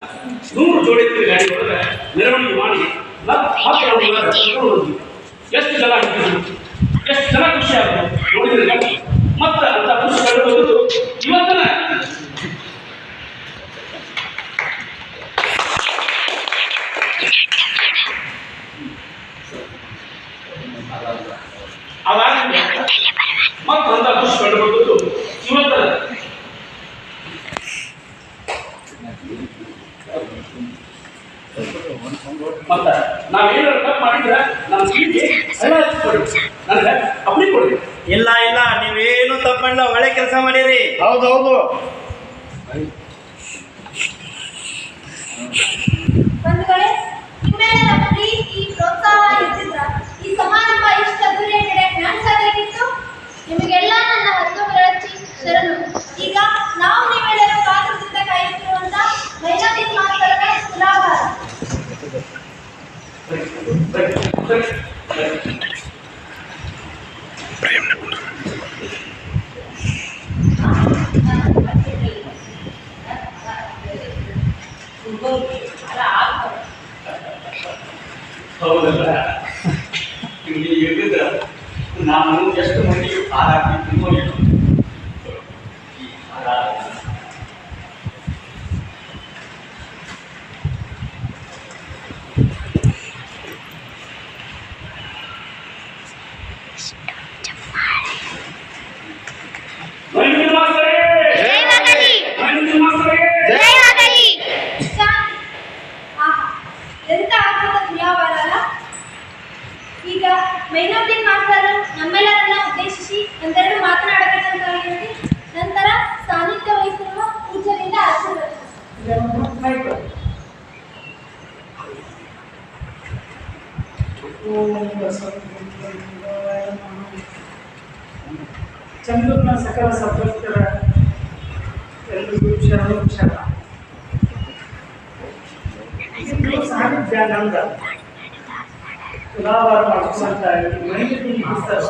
100 ಜೋಡಿ ಗಾಡಿ ಒಳಗೆ ಮೆರವಣಿಗೆ ಮಾಡಿ ಎಷ್ಟು ಜನ ಎಷ್ಟು ಜನ ಖುಷಿ ಆಗುತ್ತೆ ನೋಡಿದ್ರೆ ಮತ್ತೆ ಅಂತ ಖುಷಿ ಕಳೆದು ಇವತ್ತನ ಅದಾಗಿದೆ ಮತ್ತೆ ಅಂತ ಖುಷಿ ಕಳೆದು ಇವತ್ತನ ಮತ್ತೆ ನಾವೇನಾದ್ರು ತಪ್ಪು ಮಾಡಿದ್ರೆ ನಮ್ಮ ಸೀಟಿ ನನಗೆ ಅಪ್ಲಿ ಕೊಡಿ. ಇಲ್ಲ ಇಲ್ಲ, ನೀವೇನು ತಪ್ಪಲ್ಲ, ಒಳ್ಳೆ ಕೆಲಸ ಮಾಡಿರಿ. ಹೌದೌದು. ಬಂಧುಗಳೇ, ನಿಮ್ಮೆಲ್ಲರ ಪ್ರೀತಿ ಪ್ರೋತ್ಸಾಹ ಇದ್ದಿದ್ರ ಈ ಸಮಾರಂಭ ಇಷ್ಟ ಅದ್ದೂರಿಯಾಗಿ ನಡೆಯಕ್ಕೆ ನಾನು ಸಾಕಾಗಿತ್ತು. ನಿಮಗೆಲ್ಲ ನನ್ನ ಹತ್ತೊಂಬರಚ್ಚಿ ಶರಣು. ಈಗ ನಾವು ನೀವೆಲ್ಲರೂ ಕಾತುರದಿಂದ ಕಾಯುತ್ತಿರುವಂತ ಮೈನಾರಿ ಮಾಸ್ತರರ ತುಲಾಭಾರ. ಹೌದಲ್ಲ, ಇಲ್ಲಿ ಇಳಿದ ನಾನು ಎಷ್ಟು ಮಂದಿಗೆ ಹಾರಾಗ್ತಿದ್ದೀನೋ ಏನು ಈ ಹಾರ ಎಂತ ಅದ್ಭುತ ತುಲಾಭಾರ ಅಲ್ಲ. ಈಗ ಮೈನುದ್ದೀನ್ ಮಾಸ್ತರ್ ನಮ್ಮೆಲ್ಲರನ್ನ ಉದ್ದೇಶಿಸಿ ಒಂದೆರಡು ಮಾತನಾಡಬೇಕಂತ ಹೇಳಿ ನಂತರ ಸಾನ್ನಿಧ್ಯ ವಹಿಸಿರುವ ಪೂಜ್ಯರಿಂದ ಆಶೀರ್ವಾದ. ಚಂದ್ರನ ಸಕಲ ಸಭ್ಯಸ್ಥರ ಎಲ್ರಿಗೂ ಶರಣು ಶರಣ. ಸಾನ್ನಿಧ್ಯ ನಂದ ತುಲಾಭಾರ ಮಾಡಿಸುವಂತ ಮೈನುದ್ದೀನ್ ಮಾಸ್ತರ್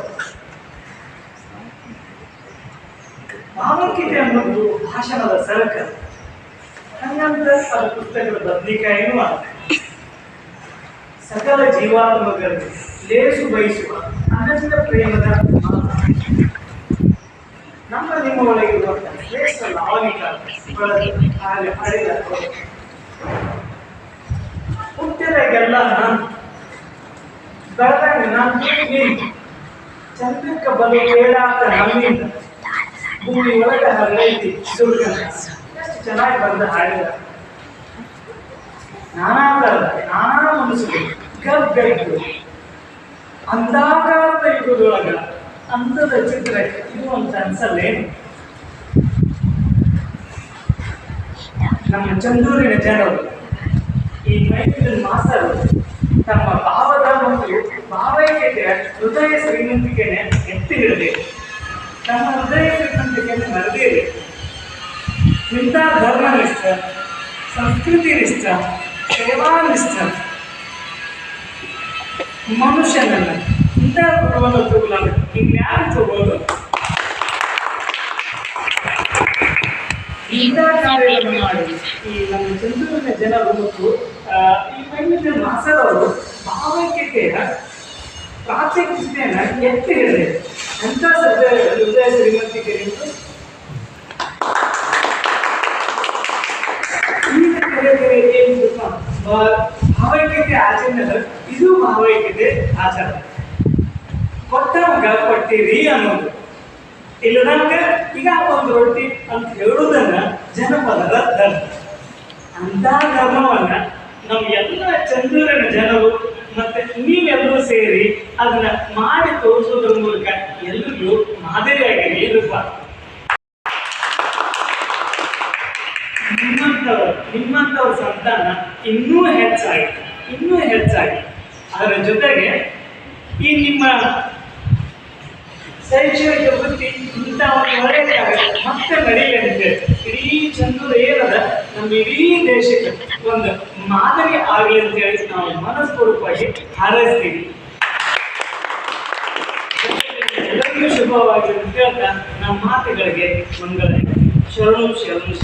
ಭಾವೈಕ್ಯತೆ ಅನ್ನೋದು ಭಾಷಣದ ಸರಕ. ಹಂಗಂತ ಅದು ಪುಸ್ತಕದ ಬದಲಿಕಾಯಿನೂ ಅಲ್ಲ. ಸಕಲ ಜೀವಾತ್ಮಗಳಿಗೆ ಲೇಸು ಬಯಸುವ ಅನಂತ ಪ್ರೇಮದ ನಮ್ಮ ನಿಮ್ಮ ಒಳಗಿರುವಂತಹ ಶ್ರೇಷ್ಠ ಲಾವಣಿಕ ಹಾಗೆ ಹರಿದ ಹುಟ್ಟಿದಾಗೆಲ್ಲ ನಾನು ಬೆಳೆದಾಗ ನಾನು ನೀನು ಚಂದ್ರಕ್ಕೆ ಬಲು ಕೇಳಾಕ ನಮ್ಮಿಂದ ಭೂಮಿ ಒಳಗೆ ಹರೈತಿ ದುರ್ಗನ ಎಷ್ಟು ಚೆನ್ನಾಗಿ ಬಂದ ಹಾಡಿದ. ನಾನಾ ಥರದ ನಾನಾ ಮನಸ್ಸುಗಳು ಗರ್ಗೈಗಳು ಅಂಧಾಕಾರದ ಯುಗದೊಳಗ ಅಂಥದ ಚಿತ್ರ ಇದು ಅಂತ ಅನ್ಸಲ್ಲೇನು? ನಮ್ಮ ಚಂದೂರಿನ ಜನರು ಈ ಮೈನುದ್ದೀನ್ ಮಾಸ್ತರು ತಮ್ಮ ಭಾವದ ಮತ್ತು ಭಾವೈಕ್ಯತೆಯ ಹೃದಯ ಶ್ರೀಮಂತಿಕೆನೆ ಎತ್ತಿ ಹಿಡಿದಿದೆ. ನಮ್ಮ ಹೃದಯ ಶ್ರೀಮಂತಿಕೆಯನ್ನು ಮರೆದಿದೆ. ಇಂಥ ಧರ್ಮನಿಷ್ಠ, ಸಂಸ್ಕೃತಿನಿಷ್ಠ, ಸೇವಾನಿಷ್ಠ ಮನುಷ್ಯನನ್ನ ಇಂಥ ಗುಣವನ್ನು ತಗೊಳ್ಳೋದು ಇನ್ಯಾರು ತಗೋದು? ಇಂಥ ಕಾರ್ಯವನ್ನು ಮಾಡಿ ಈ ನಮ್ಮ ಚಂದ್ರನ ಜನರು ಮತ್ತು ಈ ಮೈನುದ್ದೀನ್ ಮಾಸ್ತರವರು ಭಾವೈಕ್ಯತೆಯ ಪ್ರಾತ್ಯಕ್ಷತೆಯನ್ನು ಎತ್ತಿ ಹಿಡಿದಿದೆ. ಎಂಥ ಹೃದಯ ಶ್ರೀಮಂತಿಕೆ ಎಂದು ಭಾವೈಕ್ಯತೆ ಆಚರಣೆ ಇದು ಭಾವೈಕ್ಯತೆ ಆಚರಣೆ. ಕೊಟ್ಟವಾಗ ಕೊಟ್ಟಿರಿ ಅನ್ನೋದು ಇಲ್ಲದಂಗ ಈಗ ಒಂದು ರೊಟ್ಟಿ ಅಂತ ಹೇಳುವುದನ್ನ ಜನಪದದ ಧರ್ಮ. ಅಂತ ಧರ್ಮವನ್ನ ನಮ್ಮ ಎಲ್ಲ ಚಂದ್ರನ ಜನರು ಮತ್ತೆ ನೀವೆಲ್ಲರೂ ಸೇರಿ ಅದನ್ನ ಮಾಡಿ ತೋರಿಸೋದ್ರ ಮೂಲಕ ಎಲ್ರಿಗೂ ಮಾದರಿಯಾಗಿರಿ ಇರಬಾರ್ದು. ನಿಮ್ಮಂಥವ್ರ ಸಂತಾನ ಇನ್ನೂ ಹೆಚ್ಚಾಗಿ ಅದರ ಜೊತೆಗೆ ಈ ನಿಮ್ಮ ಶೈಕ್ಷಣಿಕ ವೃತ್ತಿ ಇಂಥ ಒಂದು ಒಳ್ಳೆಯ ಮತ್ತೆ ನಡೆಯಲಿದೆ. ಇಡೀ ಚಂದ್ರ ಏನದ ನಮ್ಮ ಇಡೀ ದೇಶಕ್ಕೆ ಒಂದು ಮಾದರಿ ಆಗಲಿ ಅಂತ ಹೇಳಿ ನಾವು ಮನಸ್ಪೂರ್ವಕವಾಗಿ ಹಾರೈಸ್ತೀವಿ. ಎಲ್ಲರಿಗೂ ಶುಭವಾಗಿರುತ್ತೆ ಅಂತ ಹೇಳ್ತಾ ನಮ್ಮ ಮಾತುಗಳಿಗೆ ಮಂಗಳ ಶರಣು ಶರಣು.